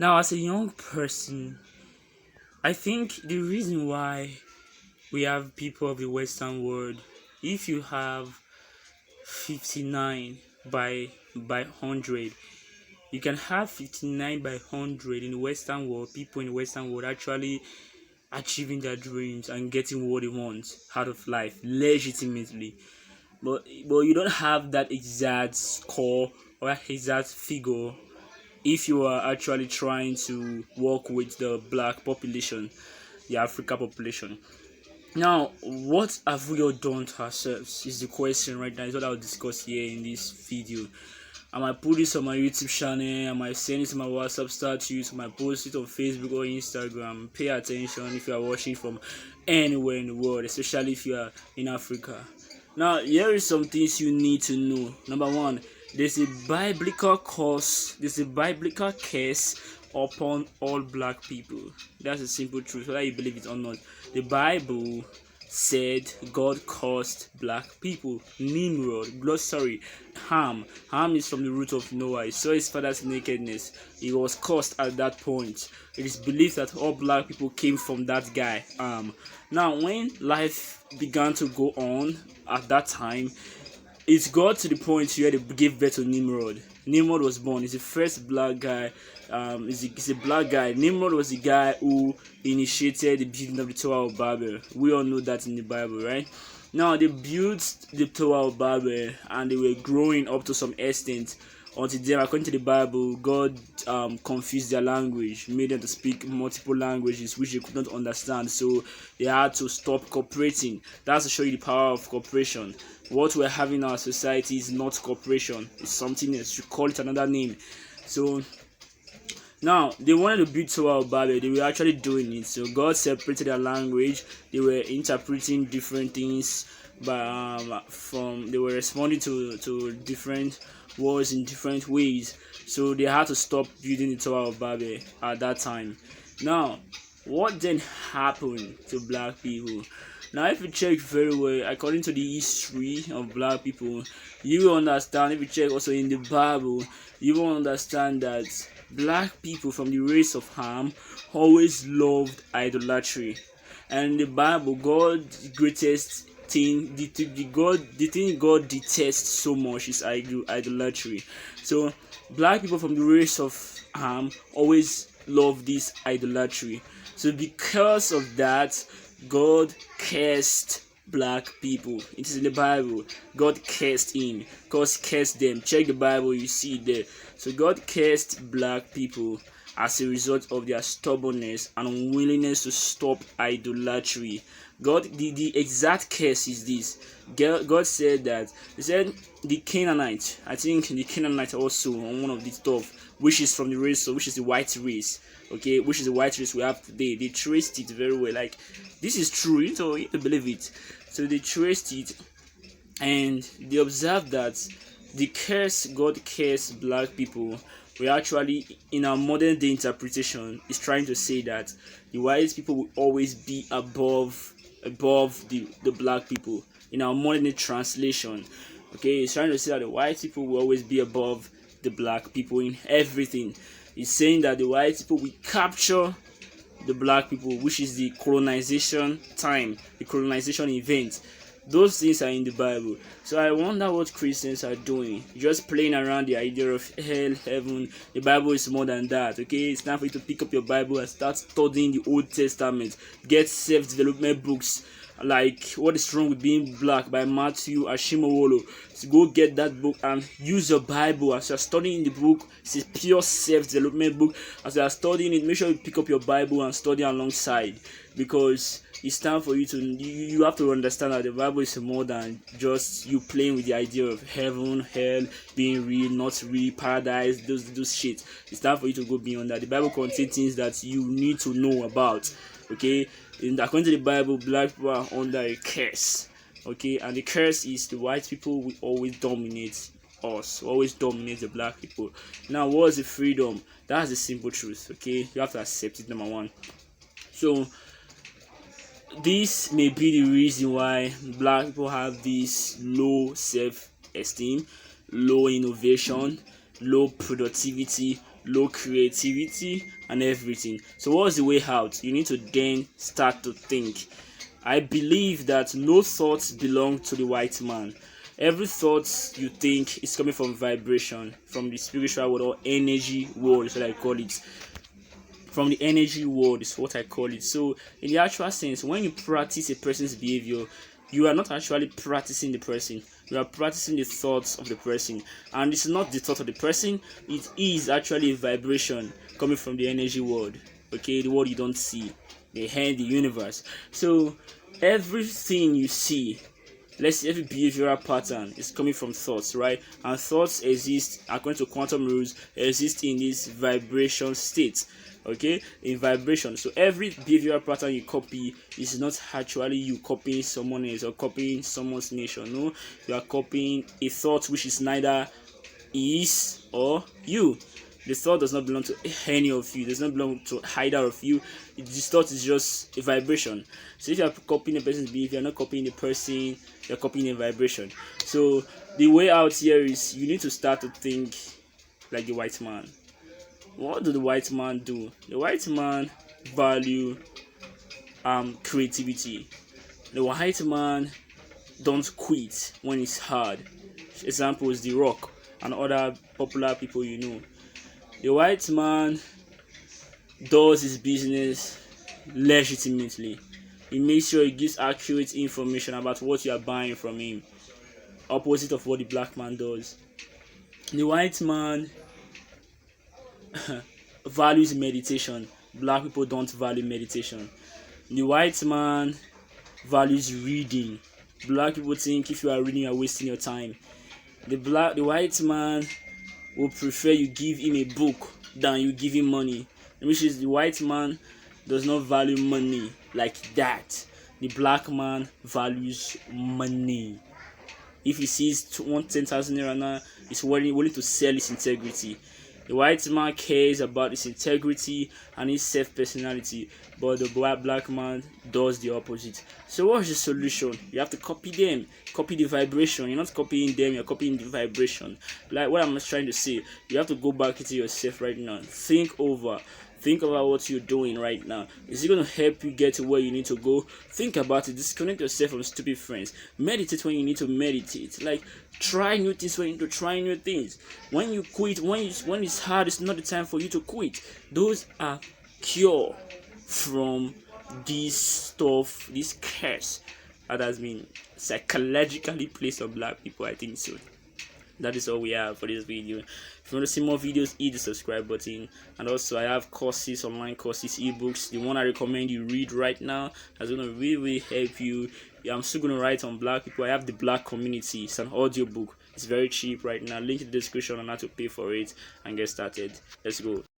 Now, as a young person, I think the reason why we have people of the Western world, if you have 59 by 100, you can have 59 by 100 in the Western world, people in the Western world actually achieving their dreams and getting what they want out of life legitimately. But you don't have that exact score or that exact figure if you are actually trying to work with the black population, the Africa population. Now, what have we all done to ourselves is the question right now. Is what I'll discuss here in this video. I might put this on my YouTube channel, I might send it to my WhatsApp status, I might post it on Facebook or Instagram. Pay attention if you are watching from anywhere in the world, especially if you are in Africa. Now, here is some things you need to know. Number one, there's a biblical curse upon all black people. That's a simple truth, whether you believe it or not. The Bible said God cursed black people. Ham. Ham is from the root of Noah. He saw his father's nakedness. He was cursed at that point. It is believed that all black people came from that guy. Now, when life began to go on at that time, it got to the point where they gave birth to Nimrod. Nimrod was born. He's the first black guy. He's a black guy. Nimrod was the guy who initiated the building of the Tower of Babel. We all know that in the Bible, right? Now, they built the Tower of Babel and they were growing up to some extent. Until then, according to the Bible, God confused their language, made them to speak multiple languages which they could not understand. So they had to stop cooperating. That's to show you the power of cooperation. What we're having in our society is not cooperation, it's something else. You call it another name. So now they wanted to build Tower of Babel. They were actually doing it. So God separated their language. They were interpreting different things, but they were responding to different words in different ways. So they had to stop building the Tower of Babel at that time. Now, what then happened to black people? Now, if you check very well, according to the history of black people, you will understand. If you check also in the Bible, you will understand that black people from the race of Ham always loved idolatry. And in the Bible, God's greatest thing, the thing God detests so much is idolatry. So black people from the race of Ham always love this idolatry. So because of that, God cursed black people. It is in the Bible. God cursed him. God cursed them. Check the Bible, you see it there. So God cursed black people as a result of their stubbornness and unwillingness to stop idolatry. The exact curse is this. God said that, he said the Canaanite, I think the Canaanite also on one of the stuff, which is from the race, so which is the white race, okay, which is the white race we have today. They traced it very well, like this is true, you need to believe it. So they traced it and they observed that the curse God cursed black people, we actually, in our modern day interpretation, is trying to say that the white people will always be above the black people. In our modern day translation, okay, it's trying to say that the white people will always be above the black people in everything. It's saying that the white people will capture the black people, which is the colonization time, the colonization event. Those things are in the Bible. So I wonder what Christians are doing, just playing around the idea of hell, heaven. The Bible is more than that, okay? It's time for you to pick up your Bible and start studying the Old Testament. Get self-development books like What is Wrong with Being Black by Matthew Ashimowolo. So go get that book and use your Bible as you're studying the book. It's a pure self-development book. As you are studying it, make sure you pick up your Bible and study alongside, because it's time for you to you have to understand that the Bible is more than just you playing with the idea of heaven, hell, being real, not real, paradise, those shit. It's time for you to go beyond that. The Bible contains things that you need to know about, okay? And according to the Bible, black people are under a curse, okay? And the curse is the white people will always dominate us, always dominate the black people. Now, what is the freedom? That's the simple truth, okay? You have to accept it, number one. So this may be the reason why black people have this low self-esteem, low innovation, low productivity, low creativity and everything. So what's the way out? You need to then start to think. I believe that no thoughts belong to the white man. Every thought you think is coming from vibration, from the spiritual world or energy world is what I call it. From the energy world is what I call it. So in the actual sense, when you practice a person's behavior, you are not actually practicing the person, you are practicing the thoughts of the person. And it's not the thought of the person, it is actually a vibration coming from the energy world, okay, the world you don't see, the hand, the universe. So everything you see, let's say every behavioral pattern is coming from thoughts, right? And thoughts exist, according to quantum rules, exist in this vibration state, okay, in vibration. So every behavioral pattern you copy is not actually you copying someone else or copying someone's nature. No, you are copying a thought which is neither is or you. The thought does not belong to any of you, does not belong to either of you. This thought is just a vibration. So if you are copying a person's behavior, you're not copying the person, you're copying a vibration. So the way out here is you need to start to think like the white man. What do the white man do? The white man value creativity. The white man don't quit when it's hard. Example is The Rock and other popular people you know. The white man does his business legitimately. He makes sure he gives accurate information about what you are buying from him, opposite of what the black man does. The white man values meditation. Black people don't value meditation. The white man values reading. Black people think if you are reading, you are wasting your time. The white man will prefer you give him a book than you give him money. Which is, the white man does not value money like that. The black man values money. If he sees 10,000 naira now, he's willing to sell his integrity. The white man cares about his integrity and his self-personality, but the black man does the opposite. So what's the solution? You have to copy them. Copy the vibration. You're not copying them, you're copying the vibration. Like what I'm trying to say, you have to go back into yourself right now. Think about what you're doing right now. Is it going to help you get to where you need to go? Think about it. Disconnect yourself from stupid friends. Meditate when you need to meditate. Like, try new things when you need to try new things. When you quit, when it's hard, it's not the time for you to quit. Those are cure from this stuff, this curse that has been psychologically placed on black people. I think so. That is all we have for this video. If you want to see more videos, hit the subscribe button. And also I have courses, online courses, ebooks. The one I recommend you read right now that's going to really help you. I'm still going to write on black people. I have the black community. It's an audiobook. It's very cheap right now. Link in the description on how to pay for it and get started. Let's go.